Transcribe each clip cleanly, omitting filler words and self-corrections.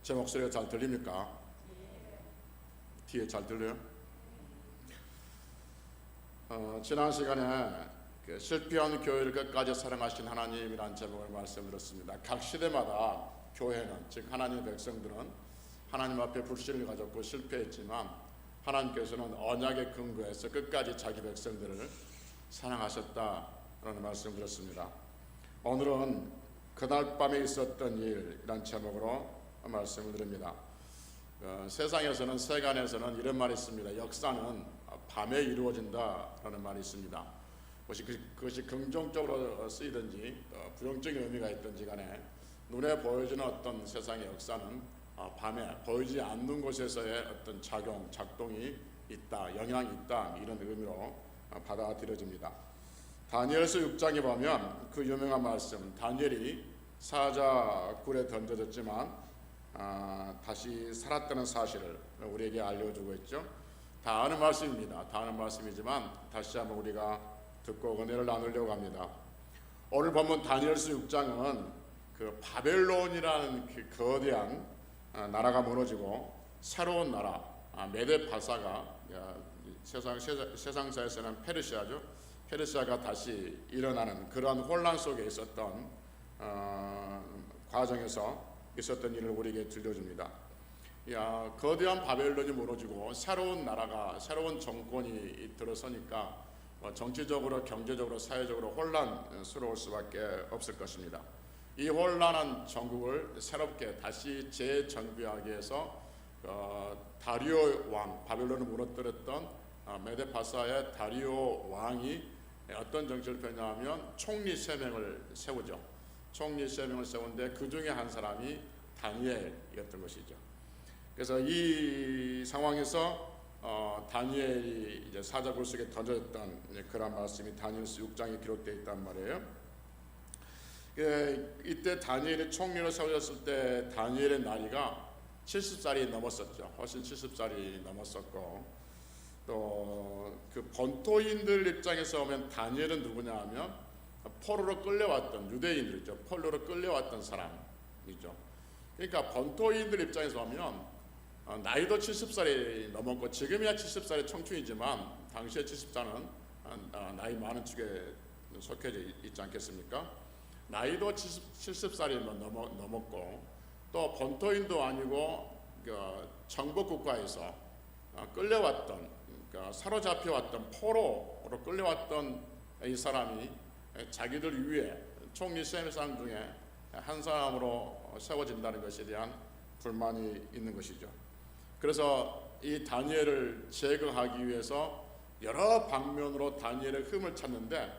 제 목소리가 잘 들립니까? 뒤에 잘 들려요? 지난 시간에 실패한 교회를 끝까지 사랑하신 하나님이라는 제목을 말씀드렸습니다. 각 시대마다 교회는, 즉 하나님의 백성들은 하나님 앞에 불신을 가졌고 실패했지만 하나님께서는 언약에 근거해서 끝까지 자기 백성들을 사랑하셨다라는 말씀을 드렸습니다. 오늘은 그날 밤에 있었던 일이란 제목으로 말씀을 드립니다. 세상에서는, 세간에서는 이런 말이 있습니다. 역사는 밤에 이루어진다라는 말이 있습니다. 그것이 긍정적으로 쓰이든지 부정적인 의미가 있든지 간에 눈에 보여지는 어떤 세상의 역사는 밤에 보이지 않는 곳에서의 어떤 작동이 있다, 영향이 있다, 이런 의미로 받아들여집니다. 다니엘서 6장에 보면 그 유명한 말씀, 다니엘이 사자굴에 던져졌지만 다시 살았다는 사실을 우리에게 알려주고 있죠. 다 아는 말씀입니다. 다 아는 말씀이지만 다시 한번 우리가 듣고 은혜를 나누려고 합니다. 오늘 보면 다니엘서 6장은 그 바벨론이라는 그 거대한 나라가 무너지고 새로운 나라 메데파사가, 세상사에서는 페르시아죠. 페르시아가 다시 일어나는 그러한 혼란 속에 있었던 과정에서 있었던 일을 우리에게 들려줍니다. 거대한 바벨론이 무너지고 새로운 나라가, 새로운 정권이 들어서니까 정치적으로, 경제적으로, 사회적으로 혼란스러울 수밖에 없을 것입니다. 이 혼란한 정국을 새롭게 다시 재정비하기 위해서 다리오 왕, 바벨론을 무너뜨렸던 메데파사의 다리오 왕이 어떤 정치를 펴냐면 총리 3명을 세우죠. 총리 3명을 세우는데 그 중에 한 사람이 다니엘이었던 것이죠. 그래서 이 상황에서 다니엘이 이제 사자굴 속에 던져졌던 그런 말씀이 다니엘서 6장에 기록되어 있단 말이에요. 이때 다니엘이 총리로 세워졌을 때 다니엘의 나이가 70살이 넘었었죠. 훨씬 70살이 넘었었고, 또 그 본토인들 입장에서 보면 다니엘은 누구냐 하면 포로로 끌려왔던 유대인들이죠. 포로로 끌려왔던 사람이죠. 그러니까 본토인들 입장에서 보면 나이도 70살이 넘었고, 지금이야 70살의 청춘이지만 당시의 70살은 나이 많은 축에 속해져 있지 않겠습니까? 나이도 70살이 넘었고, 또 본토인도 아니고 정복국가에서 끌려왔던, 사로잡혀왔던, 포로로 끌려왔던 이 사람이 자기들 위에 총리 3명 중에 한 사람으로 세워진다는 것에 대한 불만이 있는 것이죠. 그래서 이 다니엘을 제거하기 위해서 여러 방면으로 다니엘의 흠을 찾는데,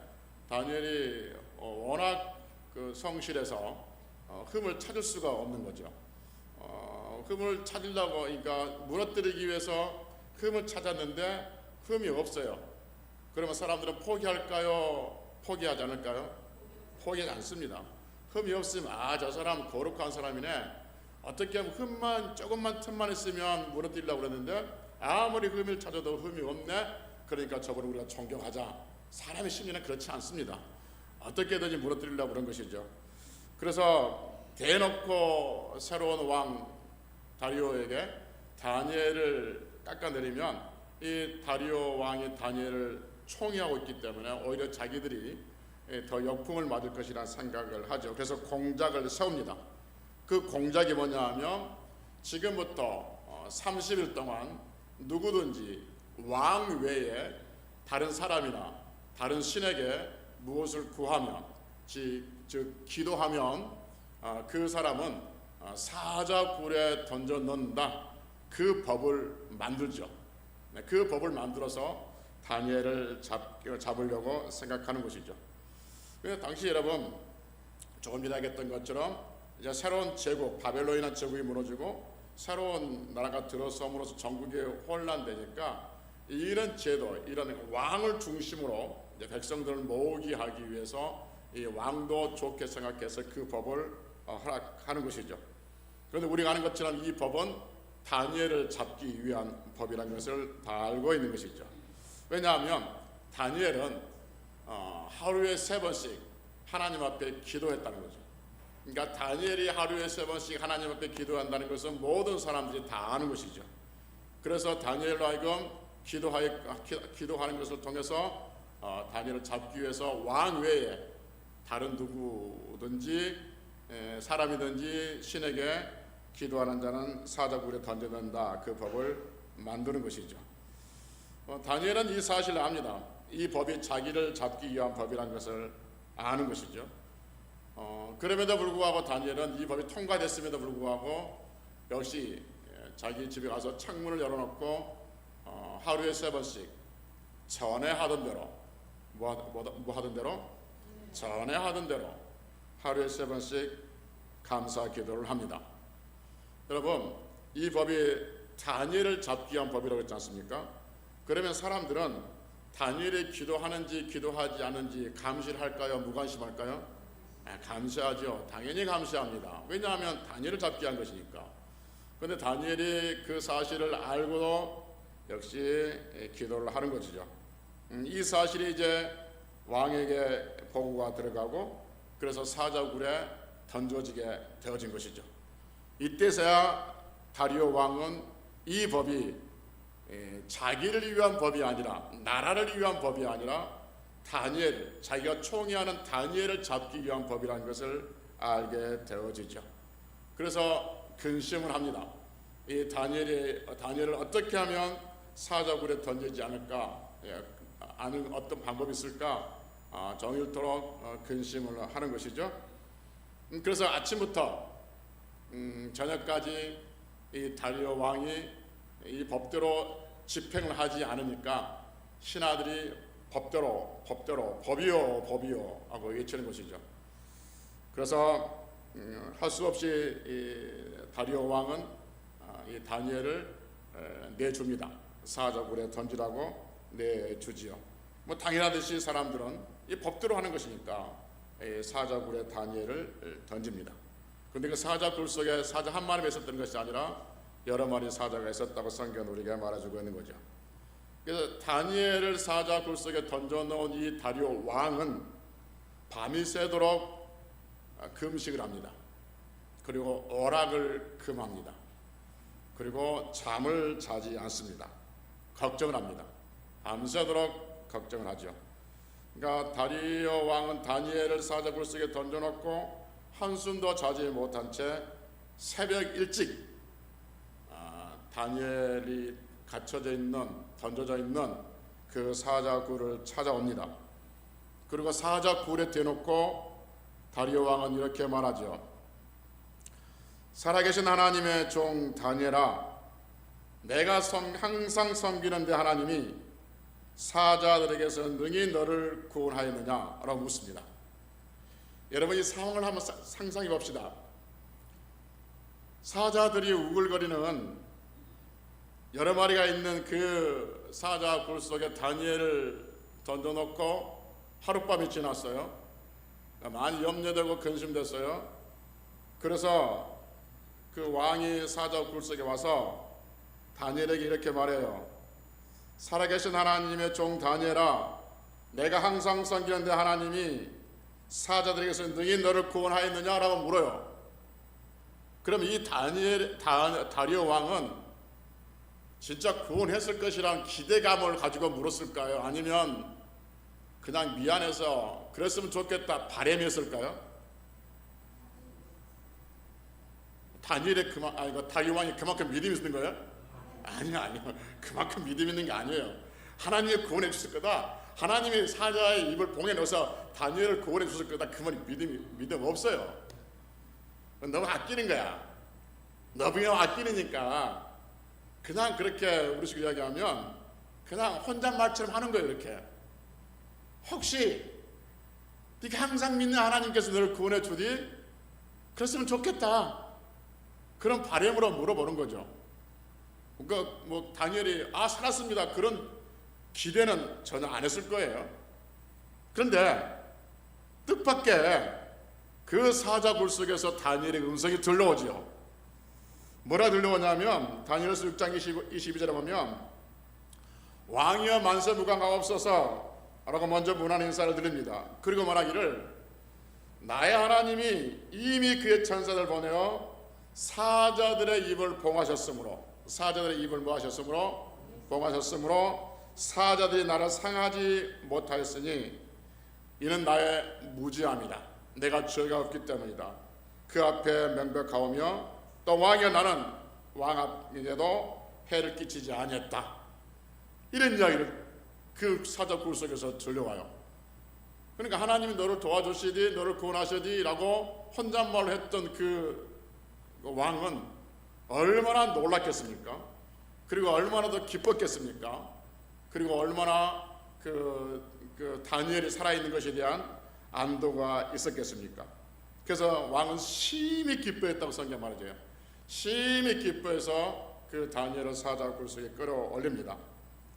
다니엘이 워낙 성실해서 흠을 찾을 수가 없는 거죠. 흠을 찾으려고, 그러니까 무너뜨리기 위해서 흠을 찾았는데 흠이 없어요. 그러면 사람들은 포기할까요? 포기하지 않을까요? 포기하지 않습니다. 흠이 없으면 저 사람 거룩한 사람이네, 어떻게 하면 흠만, 조금만 틈만 있으면 무너뜨리려고 그랬는데 아무리 흠을 찾아도 흠이 없네, 그러니까 저분을 우리가 존경하자. 사람의 심리는 그렇지 않습니다. 어떻게든지 무너뜨리려고 그런 것이죠. 그래서 대놓고 새로운 왕 다리오에게 다니엘을 깎아내리면 이 다리오 왕이 다니엘을 총애하고 있기 때문에 오히려 자기들이 더 역풍을 맞을 것이라는 생각을 하죠. 그래서 공작을 세웁니다. 그 공작이 뭐냐 하면 지금부터 30일 동안 누구든지 왕 외에 다른 사람이나 다른 신에게 무엇을 구하면, 즉 기도하면 그 사람은 사자굴에 던져 넣는다. 그 법을 만들죠. 그 법을 만들어서 다니엘을 잡으려고 생각하는 것이죠. 그래서 당시 여러분 조금 전에 얘기했던 것처럼 이제 새로운 제국, 바벨론이라는 제국이 무너지고 새로운 나라가 들어섬으로써 전국이 혼란되니까 이런 제도, 이런 왕을 중심으로 이제 백성들을 모으게 하기 위해서 이 왕도 좋게 생각해서 그 법을 허락하는 것이죠. 그런데 우리가 아는 것처럼 이 법은 다니엘을 잡기 위한 법이라는 것을 다 알고 있는 것이죠. 왜냐하면 다니엘은 하루에 3번씩 하나님 앞에 기도했다는 거죠. 그러니까 다니엘이 하루에 3번씩 하나님 앞에 기도한다는 것은 모든 사람들이 다 아는 것이죠. 그래서 다니엘로 하여금 기도하는 것을 통해서 다니엘을 잡기 위해서 왕 외에 다른 누구든지 사람이든지 신에게 기도하는 자는 사자굴에 던져낸다, 그 법을 만드는 것이죠. 다니엘은 이 사실을 압니다. 이 법이 자기를 잡기 위한 법이라는 것을 아는 것이죠. 그럼에도 불구하고 다니엘은 이 법이 통과됐음에도 불구하고 역시 자기 집에 가서 창문을 열어놓고 하루에 3번씩 전에 하던 대로 뭐 하던 대로? 전에 하던 대로 하루에 3번씩 감사 기도를 합니다. 여러분, 이 법이 다니엘을 잡기 위한 법이라고 했지 않습니까? 그러면 사람들은 다니엘이 기도하는지 기도하지 않는지 감시를 할까요? 무관심할까요? 감시하죠. 당연히 감시합니다. 왜냐하면 다니엘을 잡기 위한 것이니까. 그런데 다니엘이 그 사실을 알고도 역시 기도를 하는 것이죠. 이 사실이 이제 왕에게 보고가 들어가고 그래서 사자굴에 던져지게 되어진 것이죠. 이때서야 다리오 왕은 이 법이 자기를 위한 법이 아니라, 나라를 위한 법이 아니라 다니엘, 자기가 총애하는 다니엘을 잡기 위한 법이라는 것을 알게 되어지죠. 그래서 근심을 합니다. 이 다니엘을 어떻게 하면 사자굴에 던지지 않을까, 아는 어떤 방법이 있을까, 정일토록 근심을 하는 것이죠. 그래서 아침부터 저녁까지 이 다리오 왕이 이 법대로 집행을 하지 않으니까 신하들이 법대로 법이요 하고 외치는 것이죠. 그래서 할 수 없이 이 다리오 왕은 이 다니엘을 내줍니다. 사자굴에 던지라고 내주지요. 뭐 당연하듯이 사람들은 이 법대로 하는 것이니까 사자굴에 다니엘을 던집니다. 그런데 그 사자굴 속에 사자 한 마리가 있었던 것이 아니라 여러 마리 사자가 있었다고 성경은 우리에게 말해주고 있는 거죠. 그래서 다니엘을 사자굴 속에 던져놓은 이 다리오 왕은 밤이 새도록 금식을 합니다. 그리고 오락을 금합니다. 그리고 잠을 자지 않습니다. 걱정을 합니다. 밤새도록 걱정을 하죠. 그러니까 다리오 왕은 다니엘을 사자굴 속에 던져놓고 한숨도 자지 못한 채 새벽 일찍 다니엘이 던져져 있는 그 사자굴을 찾아옵니다. 그리고 사자굴에 대놓고 다리오 왕은 이렇게 말하죠. 살아계신 하나님의 종 다니엘아, 내가 항상 섬기는데 하나님이 사자들에게서 능히 너를 구원하였느냐? 라고 묻습니다. 여러분, 이 상황을 한번 상상해 봅시다. 사자들이 우글거리는 여러 마리가 있는 그 사자굴 속에 다니엘을 던져놓고 하룻밤이 지났어요. 많이 염려되고 근심됐어요. 그래서 그 왕이 사자굴 속에 와서 다니엘에게 이렇게 말해요. 살아계신 하나님의 종 다니엘아, 내가 항상 섬기는데 하나님이 사자들에게서 능히 너를 구원하였느냐라고 물어요. 그럼 이 다리오 왕은 진짜 구원했을 것이라는 기대감을 가지고 물었을까요? 아니면 그냥 미안해서 그랬으면 좋겠다 바람이었을까요? 다리오 왕이 그만큼 믿음이 있는 거예요? 아니요. 그만큼 믿음 있는 게 아니에요. 하나님이 구원해 주실 거다. 하나님이 사자의 입을 봉에 넣어서 다니엘을 구원해 주실 거다. 그만 믿음 없어요. 너무 아끼는 거야. 너무 아끼니까 그냥 그렇게 우리식으로 이야기하면 그냥 혼잣말처럼 하는 거예요. 이렇게 혹시 네가 항상 믿는 하나님께서 너를 구원해 주디? 그랬으면 좋겠다. 그런 바람으로 물어보는 거죠. 그러니까 뭐 다니엘이 살았습니다. 그런 기대는 전혀 안 했을 거예요. 그런데 뜻밖의 그 사자굴 속에서 다니엘의 음성이 들려오지요. 뭐라 들려오냐면 다니엘서 6장 22절에 보면 왕이여 만세 무강하옵소서 라고 먼저 문안 인사를 드립니다. 그리고 말하기를 나의 하나님이 이미 그의 천사들 보내어 사자들의 입을 봉하셨으므로, 사자들의 입을 뭐 하셨으므로? 봉하셨으므로 사자들이 나를 상하지 못하였으니 이는 나의 무지함이다. 내가 죄가 없기 때문이다. 그 앞에 명백하오며 또 왕이여 나는 왕 앞인데도 해를 끼치지 아니했다. 이런 이야기를 그 사자 굴 속에서 들려와요. 그러니까 하나님이 너를 도와주시디 너를 구원하시디 라고 혼잣말을 했던 그 왕은 얼마나 놀랐겠습니까? 그리고 얼마나 더 기뻤겠습니까? 그리고 얼마나 그 다니엘이 살아있는 것에 대한 안도가 있었겠습니까? 그래서 왕은 심히 기뻐했다고 성경 말해줘요. 심히 기뻐해서 그 다니엘을 사자 굴 속에 끌어올립니다.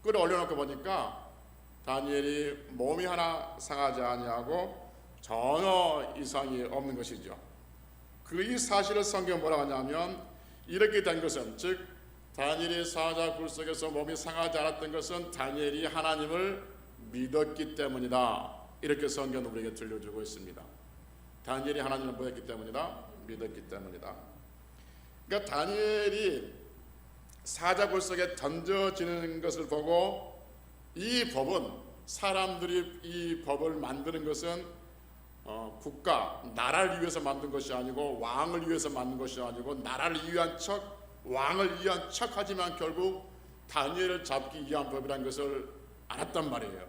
끌어올려놓고 보니까 다니엘이 몸이 하나 상하지 아니하고 전혀 이상이 없는 것이죠. 그 이 사실을 성경 뭐라고 하냐면 이렇게 된 것은, 즉 다니엘이 사자 굴 속에서 몸이 상하지 않았던 것은 다니엘이 하나님을 믿었기 때문이다. 이렇게 성경은 우리에게 들려주고 있습니다. 다니엘이 하나님을 뭐였기 때문이다? 믿었기 때문이다. 그러니까 다니엘이 사자 굴 속에 던져지는 것을 보고 이 법은, 사람들이 이 법을 만드는 것은 국가, 나라를 위해서 만든 것이 아니고 왕을 위해서 만든 것이 아니고 나라를 위한 척, 왕을 위한 척 하지만 결국 다니엘을 잡기 위한 법이라는 것을 알았단 말이에요.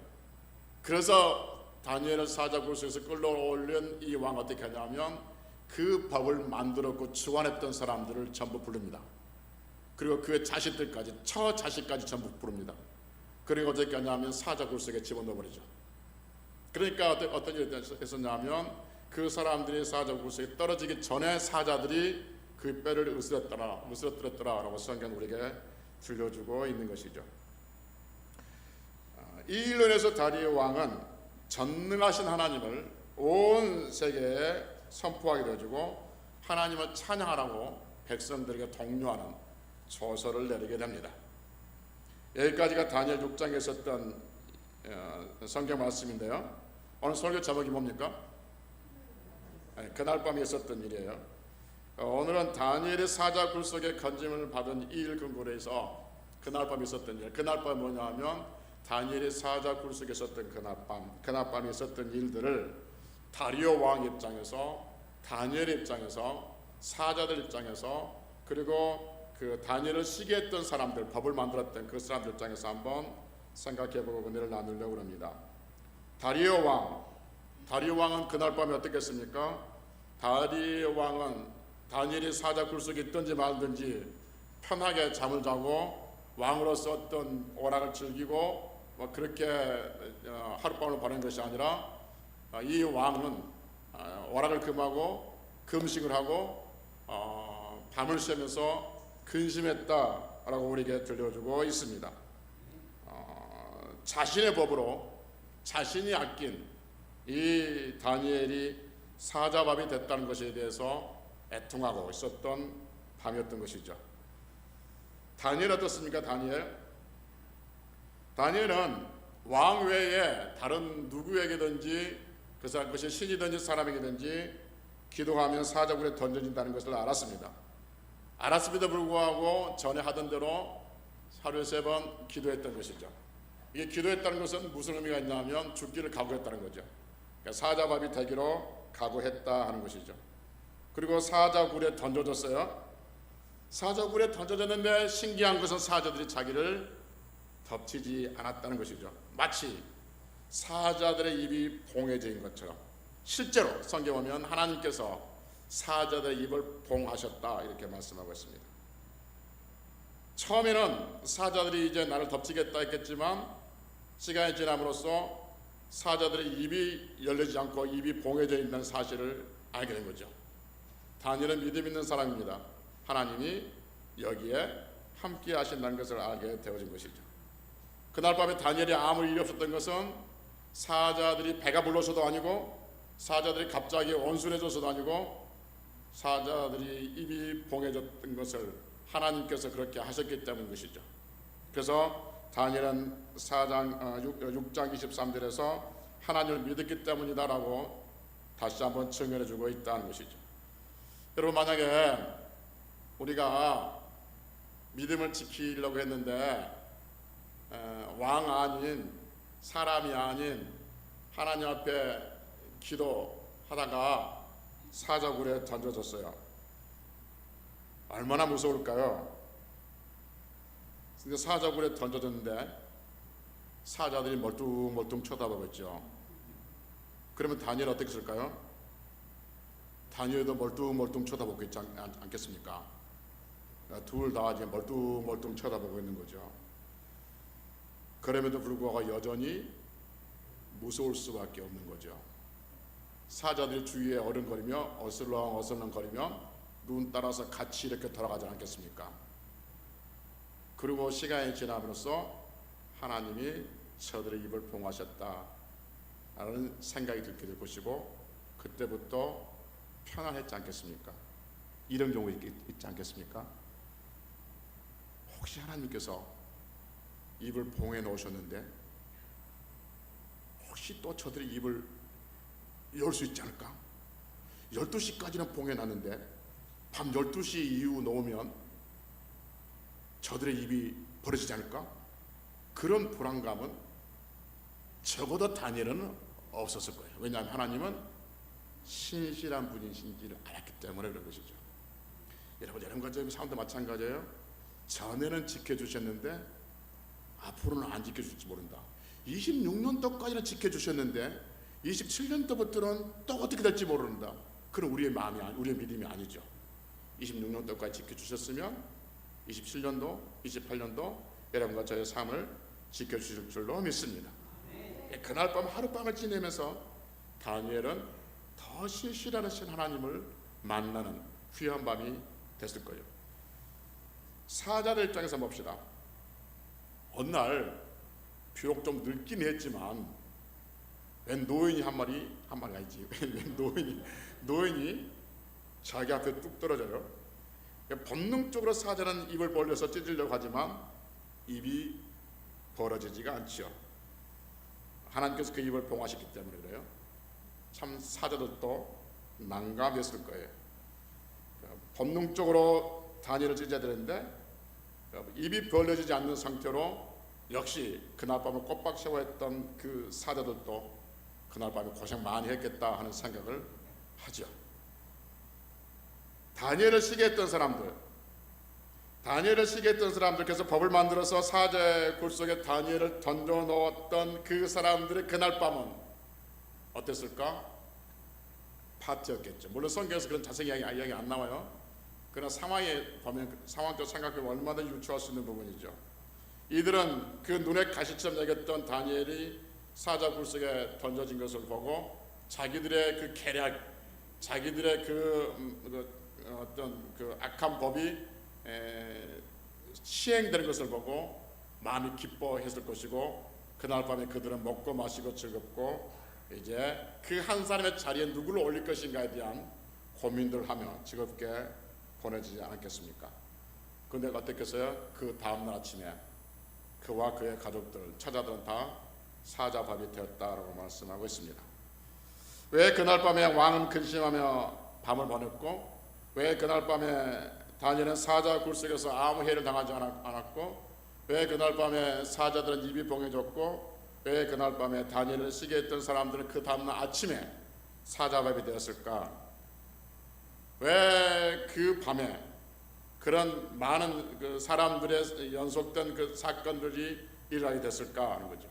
그래서 다니엘을 사자 굴 속에서 끌어올린 이 왕 어떻게 하냐면 그 법을 만들었고 주관했던 사람들을 전부 부릅니다. 그리고 그의 자식들까지, 처자식까지 전부 부릅니다. 그리고 어떻게 하냐면 사자 굴 속에 집어넣어 버리죠. 그러니까 어떤 일이 있었냐면 그 사람들이 사자 굴 속에 떨어지기 전에 사자들이 그 뼈를 으스러뜨렸더라라고 성경 우리에게 들려주고 있는 것이죠. 이 일로 인해서 다리오 왕은 전능하신 하나님을 온 세계에 선포하게 되어주고 하나님을 찬양하라고 백성들에게 독려하는 조서를 내리게 됩니다. 여기까지가 다니엘 6장에 있었던 성경 말씀인데요. 오늘 설교 제목이 뭡니까? 그날 밤에 있었던 일이에요. 오늘은 다니엘의 사자 굴 속에 건짐을 받은 이 일 근거로 해서 그날 밤에 있었던 일, 그날 밤이 뭐냐 하면 다니엘의 사자 굴 속에 있었던 그날 밤에 있었던 일들을 다리오 왕 입장에서, 다니엘 입장에서, 사자들 입장에서, 그리고 그 다니엘을 시기했던 사람들, 법을 만들었던 그 사람들 입장에서 한번 생각해보고 은혜를 나누려고 합니다. 다리오 왕은 그날 밤에 어떻겠습니까? 다리오 왕은 다니엘이 사자 굴 속에 있든지 말든지 편하게 잠을 자고 왕으로서 어떤 오락을 즐기고 그렇게 하룻밤을 보낸 것이 아니라 이 왕은 오락을 금하고 금식을 하고 밤을 새면서 근심했다라고 우리에게 들려주고 있습니다. 자신의 법으로 자신이 아낀 이 다니엘이 사자밥이 됐다는 것에 대해서 애통하고 있었던 밤이었던 것이죠. 다니엘 어떻습니까? 다니엘은 왕 외에 다른 누구에게든지 그것이 신이든지 사람에게든지 기도하면 사자굴에 던져진다는 것을 알았습니다. 알았음에도 불구하고 전에 하던 대로 하루에 3번 기도했던 것이죠. 이게 기도했다는 것은 무슨 의미가 있냐면 죽기를 각오했다는 거죠. 그러니까 사자밥이 되기로 각오했다 하는 것이죠. 그리고 사자굴에 던져졌어요. 사자굴에 던져졌는데 신기한 것은 사자들이 자기를 덮치지 않았다는 것이죠. 마치 사자들의 입이 봉해져 있는 것처럼 실제로 성경 보면 하나님께서 사자들의 입을 봉하셨다 이렇게 말씀하고 있습니다. 처음에는 사자들이 이제 나를 덮치겠다 했겠지만 시간이 지남으로써 사자들의 입이 열리지 않고 입이 봉해져 있는 사실을 알게 된 거죠. 다니엘은 믿음 있는 사람입니다. 하나님이 여기에 함께 하신다는 것을 알게 되어진 것이죠. 그날 밤에 다니엘이 아무 일이 없었던 것은 사자들이 배가 불러서도 아니고 사자들이 갑자기 온순해져서도 아니고 사자들이 입이 봉해졌던 것을 하나님께서 그렇게 하셨기 때문인 것이죠. 그래서 다니엘은 6장 23절에서 하나님을 믿었기 때문이다 라고 다시 한번 증언해주고 있다는 것이죠. 여러분, 만약에 우리가 믿음을 지키려고 했는데 왕 아닌, 사람이 아닌 하나님 앞에 기도하다가 사자굴에 던져졌어요. 얼마나 무서울까요? 근데 사자굴에 던져졌는데 사자들이 멀뚱멀뚱 쳐다보고 있죠. 그러면 다니엘 어떻게 했을까요? 다니엘도 멀뚱멀뚱 쳐다보고 있지 않겠습니까? 둘 다 이제 멀뚱멀뚱 쳐다보고 있는 거죠. 그럼에도 불구하고 여전히 무서울 수밖에 없는 거죠. 사자들이 주위에 어른거리며 어슬렁어슬렁거리며 눈 따라서 같이 이렇게 돌아가지 않겠습니까? 그리고 시간이 지남으로써 하나님이 저들의 입을 봉하셨다 라는 생각이 들게 될 것이고, 그때부터 편안했지 않겠습니까? 이런 경우 있지 않겠습니까? 혹시 하나님께서 입을 봉해 놓으셨는데 혹시 또 저들의 입을 열 수 있지 않을까? 12시까지는 봉해 놨는데 밤 12시 이후 놓으면 저들의 입이 벌어지지 않을까? 그런 불안감은 적어도 다니엘은 없었을 거예요. 왜냐하면 하나님은 신실한 분이신지를 알았기 때문에 그런 것이죠. 여러분, 이런 것처럼 사람도 마찬가지예요. 전에는 지켜주셨는데 앞으로는 안 지켜줄지 모른다. 26년도까지는 지켜주셨는데 27년도부터는 또 어떻게 될지 모른다. 그건 우리의 마음이, 우리의 믿음이 아니죠. 26년도까지 지켜주셨으면 27년도, 28년도 여러분과 저의 삶을 지켜주실 줄로 믿습니다. 그날 밤 하룻밤을 지내면서 다니엘은 더 신실하신 하나님을 만나는 귀한 밤이 됐을 거예요. 사자들 입장에서 봅시다. 어느 날 비록 좀 늙긴 했지만 웬 노인이 한 마리가 있지. 웬 노인이 자기 앞에 뚝 떨어져요. 본능적으로 사자는 입을 벌려서 찢으려고 하지만 입이 벌어지지가 않죠. 하나님께서 그 입을 봉하셨기 때문에 그래요. 참 사자들도 난감했을 거예요. 본능적으로 다니엘을 찢어야 되는데 입이 벌려지지 않는 상태로 역시 그날 밤을 꼬박 세워했던 그 사자들도 그날 밤에 고생 많이 했겠다 하는 생각을 하죠. 다니엘을 시게 했던 사람들께서 법을 만들어서 사자의 굴 속에 다니엘을 던져 넣었던 그 사람들의 그날 밤은 어땠을까? 파티였겠죠. 물론 성경에서 그런 자세히 이야기 안 나와요. 그러나 상황에 보면 상황도 생각해보면 얼마나 유추할 수 있는 부분이죠. 이들은 그 눈에 가시처럼 여겼던 다니엘이 사자 굴 속에 던져진 것을 보고 자기들의 그 계략, 자기들의 어떤 그 악한 법이 시행되는 것을 보고 마음이 기뻐했을 것이고, 그날 밤에 그들은 먹고 마시고 즐겁고 이제 그 한 사람의 자리에 누구를 올릴 것인가에 대한 고민들을 하며 즐겁게 보내지지 않았겠습니까? 그런데 어땠겠어요? 그 다음날 아침에 그와 그의 가족들, 처자들은 다 사자밥이 되었다라고 말씀하고 있습니다. 왜 그날 밤에 왕은 근심하며 밤을 보냈고, 왜 그날 밤에 다니엘은 사자 굴 속에서 아무 해를 당하지 않았고, 왜 그날 밤에 사자들은 입이 봉해졌고, 왜 그날 밤에 다니엘을 시게 했던 사람들은 그 다음날 아침에 사자밥이 되었을까? 왜 그 밤에 그런 많은 그 사람들의 연속된 그 사건들이 일어나게 됐을까 하는 거죠.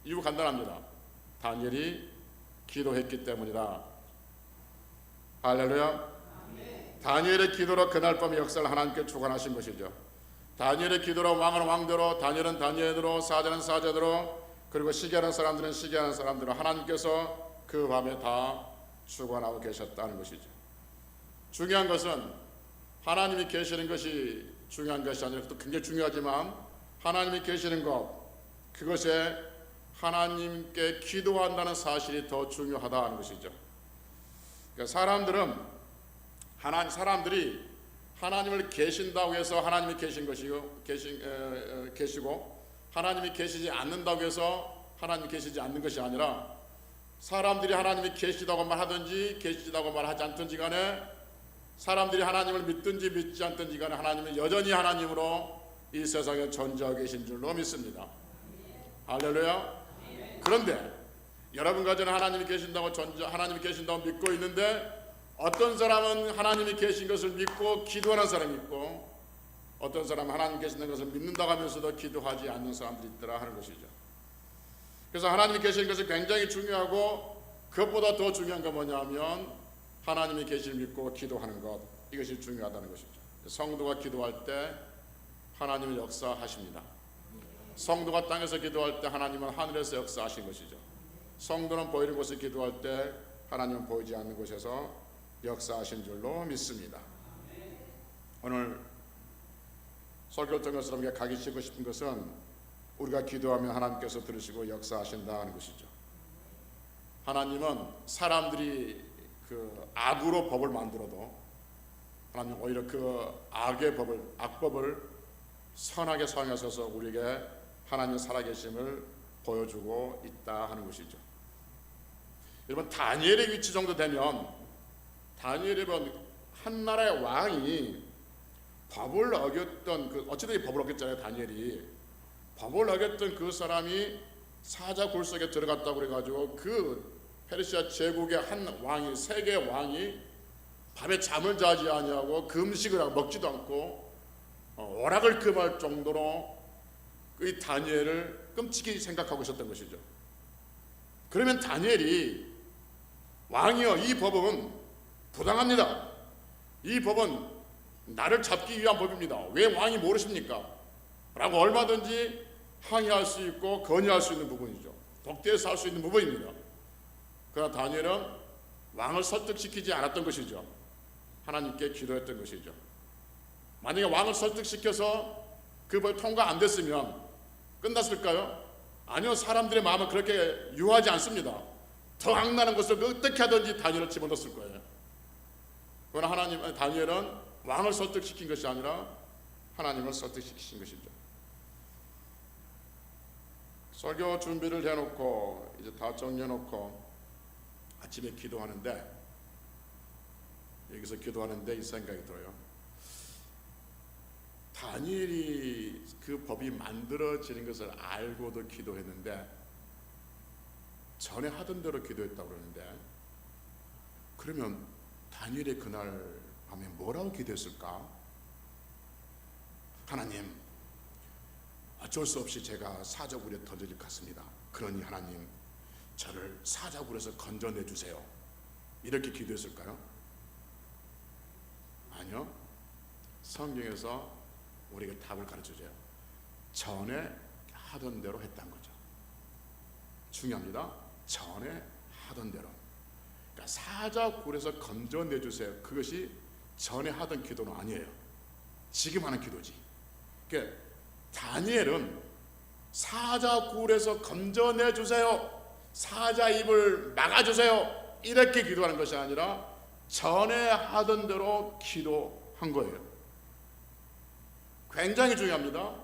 이유 간단합니다. 다니엘이 기도했기 때문이다. 할렐루야. 다니엘의 기도로 그날 밤 역사를 하나님께 주관하신 것이죠. 다니엘의 기도로 왕은 왕대로, 다니엘은 다니엘대로, 사자는 사자대로, 그리고 시기하는 사람들은 시기하는 사람대로 하나님께서 그 밤에 다 주관하고 계셨다는 것이죠. 중요한 것은 하나님이 계시는 것이 중요한 것이 아니라, 또 굉장히 중요하지만 하나님이 계시는 것, 그것에 하나님께 기도한다는 사실이 더 중요하다는 것이죠. 그러니까 사람들이 하나님을 계신다고 해서 하나님이 계신 것이고, 계시고 하나님이 계시지 않는다고 해서 하나님이 계시지 않는 것이 아니라, 사람들이 하나님이 계시다고 말하든지 계시다고 말하지 않든지 간에, 사람들이 하나님을 믿든지 믿지 않든지 간에 하나님은 여전히 하나님으로 이 세상에 존재하고 계신 줄로 믿습니다. 할렐루야. 그런데 여러분과 저는 하나님이 계신다고 믿고 있는데, 어떤 사람은 하나님이 계신 것을 믿고 기도하는 사람이 있고, 어떤 사람은 하나님 계신다는 것을 믿는다고 하면서도 기도하지 않는 사람들이 있더라 하는 것이죠. 그래서 하나님이 계신 것이 굉장히 중요하고, 그것보다 더 중요한 건 뭐냐면 하나님이 계심을 믿고 기도하는 것, 이것이 중요하다는 것이죠. 성도가 기도할 때 하나님은 역사하십니다. 성도가 땅에서 기도할 때 하나님은 하늘에서 역사하신 것이죠. 성도는 보이는 곳에 기도할 때 하나님은 보이지 않는 곳에서 역사하신 줄로 믿습니다. 오늘 설교를 통해서 여러분께 가르치고 싶은 것은, 우리가 기도하면 하나님께서 들으시고 역사하신다는 것이죠. 하나님은 사람들이 그 악으로 법을 만들어도 하나님 오히려 그 악법을 선하게 사용하셔서 우리에게 하나님의 살아계심을 보여주고 있다 하는 것이죠. 여러분, 다니엘의 위치 정도 되면, 다니엘이 한 나라의 왕이 법을 어겼던 어찌됐든 법을 어겼잖아요. 다니엘이 법을 어겼던 그 사람이 사자 굴 속에 들어갔다고 그래가지고 그 페르시아 제국의 한 왕이, 세계 왕이 밤에 잠을 자지 아니하고 금식을 하고 먹지도 않고 오락을 금할 정도로 이 다니엘을 끔찍히 생각하고 있었던 것이죠. 그러면 다니엘이, 왕이여, 이 법은 부당합니다. 이 법은 나를 잡기 위한 법입니다. 왜 왕이 모르십니까? 라고 얼마든지 항의할 수 있고 건의할 수 있는 부분이죠. 독대해서 할 수 있는 부분입니다. 그러나 다니엘은 왕을 설득시키지 않았던 것이죠. 하나님께 기도했던 것이죠. 만약에 왕을 설득시켜서 그 법 통과 안 됐으면 끝났을까요? 아니요, 사람들의 마음은 그렇게 유하지 않습니다. 더 악나는 것을 어떻게 하든지 다니엘을 집어넣었을 거예요. 그러나 다니엘은 왕을 설득시킨 것이 아니라 하나님을 설득시키신 것이죠. 설교 준비를 해놓고 이제 다 정리해놓고 아침에 기도하는데, 여기서 기도하는데 이 생각이 들어요. 다니엘이 그 법이 만들어지는 것을 알고도 기도했는데, 전에 하던 대로 기도했다고 그러는데, 그러면 다니엘이 그날 밤에 뭐라고 기도했을까? 하나님, 어쩔 수 없이 제가 사자굴에 던져질 것 같습니다. 그러니 하나님, 저를 사자굴에서 건져내 주세요. 이렇게 기도했을까요? 아니요. 성경에서 우리에게 답을 가르쳐줘요. 전에 하던 대로 했다는 거죠. 중요합니다. 전에 하던 대로. 그러니까 사자굴에서 건져내 주세요. 그것이 전에 하던 기도는 아니에요. 지금 하는 기도지. 그러니까 다니엘은 사자굴에서 건져내 주세요, 사자 입을 막아주세요, 이렇게 기도하는 것이 아니라 전에 하던 대로 기도한 거예요. 굉장히 중요합니다.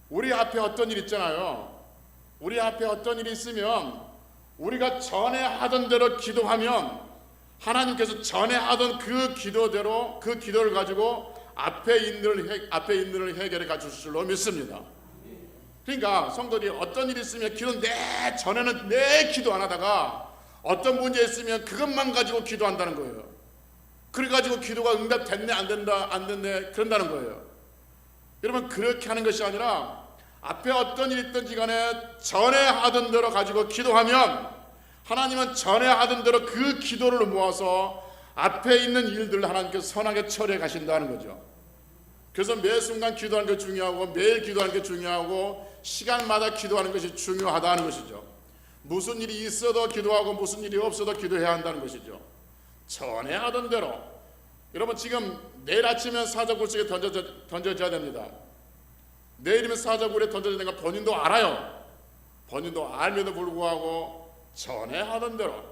우리 앞에 어떤 일 있잖아요. 우리 앞에 어떤 일이 있으면 우리가 전에 하던 대로 기도하면 하나님께서 전에 하던 그 기도대로, 그 기도를 가지고 앞에 있는 일을 해결해 가주실 줄로 믿습니다. 그러니까 성도들이 어떤 일이 있으면 전에는 내 기도 안 하다가 어떤 문제 있으면 그것만 가지고 기도한다는 거예요. 그래가지고 기도가 응답됐네 안 됐네 그런다는 거예요. 여러분, 그렇게 하는 것이 아니라 앞에 어떤 일이 있든지 간에 전에 하던 대로 가지고 기도하면 하나님은 전에 하던 대로 그 기도를 모아서 앞에 있는 일들을 하나님께서 선하게 처리해 가신다는 거죠. 그래서 매 순간 기도하는 게 중요하고 매일 기도하는 게 중요하고 시간마다 기도하는 것이 중요하다는 것이죠. 무슨 일이 있어도 기도하고 무슨 일이 없어도 기도해야 한다는 것이죠. 전에 하던 대로. 여러분, 지금 내일 아침에 사자굴 속에 던져져야 됩니다. 내일이면 사자굴에 던져져야 되는 건 본인도 알아요. 본인도 알면도 불구하고 전에 하던 대로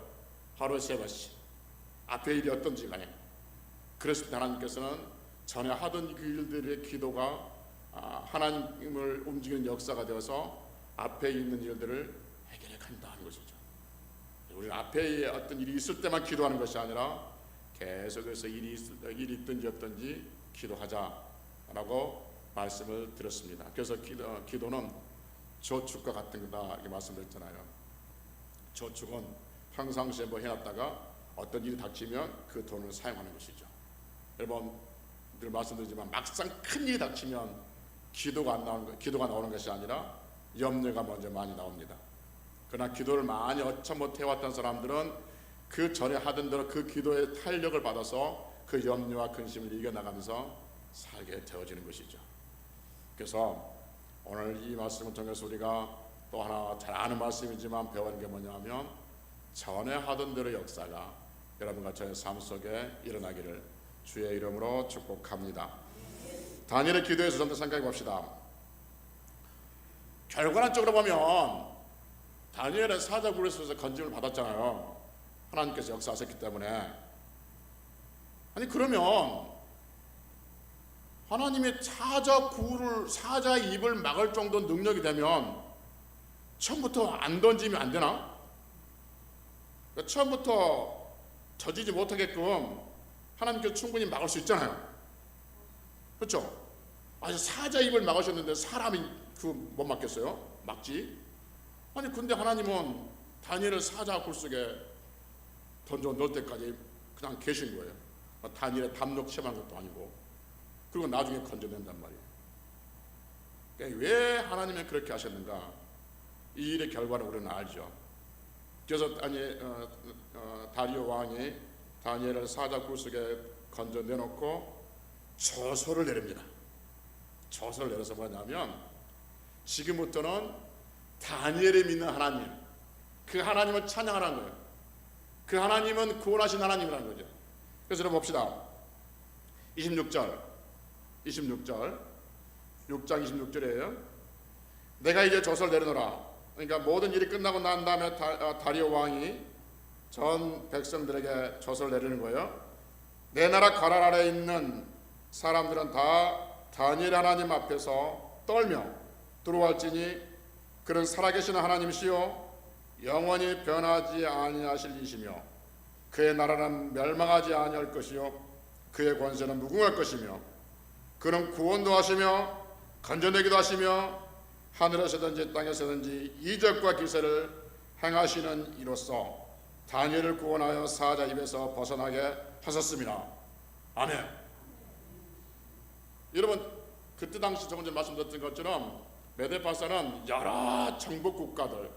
하루에 3번씩 앞에 일이 어떤지 간에, 그랬을 때 하나님께서는 전에 하던 그 일들의 기도가 하나님을 움직이는 역사가 되어서 앞에 있는 일들을 해결해 간다는 것이죠. 우리 앞에 어떤 일이 있을 때만 기도하는 것이 아니라 계속해서 일이 있든지 없든지 기도하자라고 말씀을 드렸습니다. 그래서 기도는 저축과 같은 거다 이렇게 말씀드렸잖아요. 저축은 평상시에 뭐 해놨다가 어떤 일이 닥치면 그 돈을 사용하는 것이죠. 여러분 늘 말씀드리지만 막상 큰 일이 닥치면 기도가 나오는 것이 아니라 염려가 먼저 많이 나옵니다. 그러나 기도를 많이 어처 못 해왔던 사람들은 그 전에 하던 대로 그 기도의 탄력을 받아서 그 염려와 근심을 이겨나가면서 살게 되어지는 것이죠. 그래서 오늘 이 말씀을 통해서 우리가 또 하나 잘 아는 말씀이지만 배우는 게 뭐냐면 전에 하던 대로 역사가 여러분과 저의 삶 속에 일어나기를 주의 이름으로 축복합니다. 다니엘의 기도에서 좀 더 생각해 봅시다. 결과론적으로 보면 다니엘은 사자굴에서 건짐을 받았잖아요. 하나님께서 역사하셨기 때문에. 그러면 하나님이 사자의 입을 막을 정도 능력이 되면 처음부터 안 던지면 안 되나? 그러니까 처음부터 져지지 못하게끔 하나님께서 충분히 막을 수 있잖아요. 그렇죠? 사자 입을 막으셨는데 사람이 못 막겠어요? 막지? 근데 하나님은 다니엘을 사자 굴 속에 던져 넣을 때까지 그냥 계신 거예요. 다니엘의 담력 체험한 것도 아니고, 그리고 나중에 건져낸단 말이에요. 그러니까 왜 하나님이 그렇게 하셨는가? 이 일의 결과를 우리는 알죠. 그래서 다리오 왕이 다니엘을 사자 굴 속에 건져 내놓고 조서를 내립니다. 조서를 내려서 뭐냐면 지금부터는 다니엘이 믿는 하나님, 그 하나님을 찬양하라는 거예요. 그 하나님은 구원하신 하나님이라는 거죠. 그래서 여러분 봅시다. 26절 6장 26절이에요. 내가 이제 조서를 내려놓으라. 그러니까 모든 일이 끝나고 난 다음에 다리오 왕이 전 백성들에게 조서를 내리는 거예요. 내 나라 가랄 아래에 있는 사람들은 다 다니엘 하나님 앞에서 떨며 두려워할지니 그는 살아계시는 하나님이시요 영원히 변하지 아니하실 이시며 그의 나라는 멸망하지 아니할 것이요 그의 권세는 무궁할 것이며 그는 구원도 하시며 건져내기도 하시며 하늘에서든지 땅에서든지 이적과 기사를 행하시는 이로써 다니엘을 구원하여 사자 입에서 벗어나게 하셨습니다. 아멘. 여러분 그때 당시 조금 전에 말씀드렸던 것처럼 메데파사는 여러 정복 국가들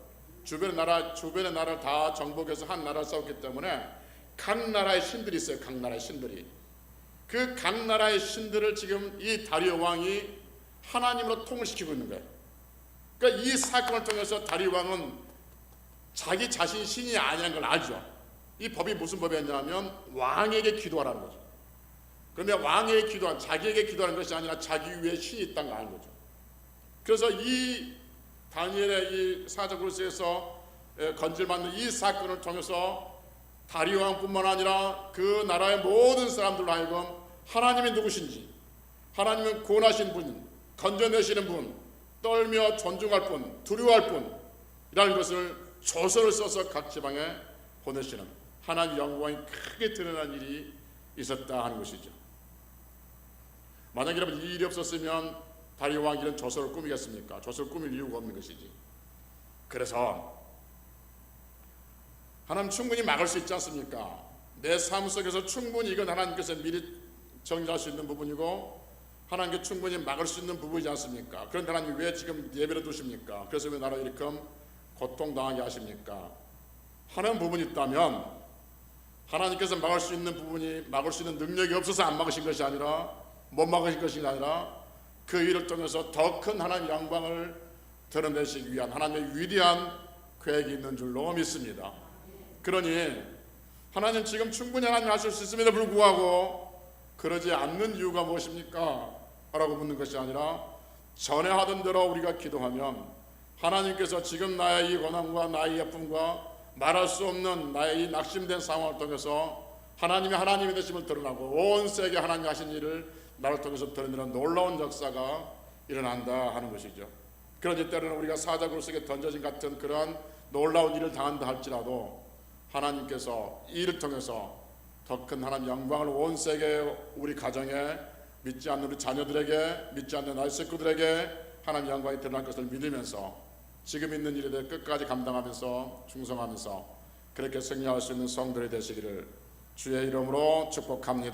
주변의 나라를 다 정복해서 한 나라를 싸웠기 때문에 각 나라의 신들이 있어요. 각 나라의 신들이. 그 각 나라의 신들을 지금 이 다리오 왕이 하나님으로 통일시키고 있는 거예요. 그러니까 이 사건을 통해서 다리오 왕은 자기 자신이 신이 아니라는 걸 알죠. 이 법이 무슨 법이었냐면 왕에게 기도하라는 거죠. 그런데 왕에게 기도한 자기에게 기도하는 것이 아니라 자기 위에 신이 있다는 걸 아는 거죠. 그래서 이 다니엘의 이 사자굴에서 건질받는 이 사건을 통해서 다리오 왕뿐만 아니라 그 나라의 모든 사람들로 하여금 하나님이 누구신지, 하나님은 구원하신 분, 건져내시는 분, 떨며 존중할 분, 두려워할 분이라는 것을 조서를 써서 각 지방에 보내시는 하나님 영광이 크게 드러난 일이 있었다 하는 것이죠. 만약 여러분 이 일이 없었으면 다리오 왕이 이런 조서를 꾸미겠습니까? 조서를 꾸밀 이유가 없는 것이지. 그래서 하나님 충분히 막을 수 있지 않습니까? 내 삶 속에서 충분히 이건 하나님께서 미리 정리할 수 있는 부분이고 하나님께 충분히 막을 수 있는 부분이지 않습니까? 그런데 하나님 왜 지금 예배를 두십니까? 그래서 왜 나를 이렇게 고통당하게 하십니까? 하는 부분이 있다면 하나님께서 막을 수 있는 부분이 막을 수 있는 능력이 없어서 안 막으신 것이 아니라 못 막으신 것이 아니라 그 일을 통해서 더 큰 하나님의 영광을 드러내시기 위한 하나님의 위대한 계획이 있는 줄로 믿습니다. 그러니 하나님 지금 충분히 하나님 하실 수 있음에도 불구하고 그러지 않는 이유가 무엇입니까? 라고 묻는 것이 아니라 전에 하던 대로 우리가 기도하면 하나님께서 지금 나의 이 고난과 나의 아픔과 말할 수 없는 나의 이 낙심된 상황을 통해서 하나님의 하나님이 되심을 드러나고 온 세계 하나님 하신 일을 나를 통해서 드러내는 놀라운 역사가 일어난다 하는 것이죠. 그러니 때로는 우리가 사자굴 속에 던져진 같은 그러한 놀라운 일을 당한다 할지라도 하나님께서 이 일을 통해서 더 큰 하나님 영광을 온 세계 우리 가정에, 믿지 않는 우리 자녀들에게, 믿지 않는 나의 식구들에게 하나님 영광이 드러날 것을 믿으면서 지금 있는 일에 대해 끝까지 감당하면서 충성하면서 그렇게 승리할 수 있는 성도들이 되시기를 주의 이름으로 축복합니다.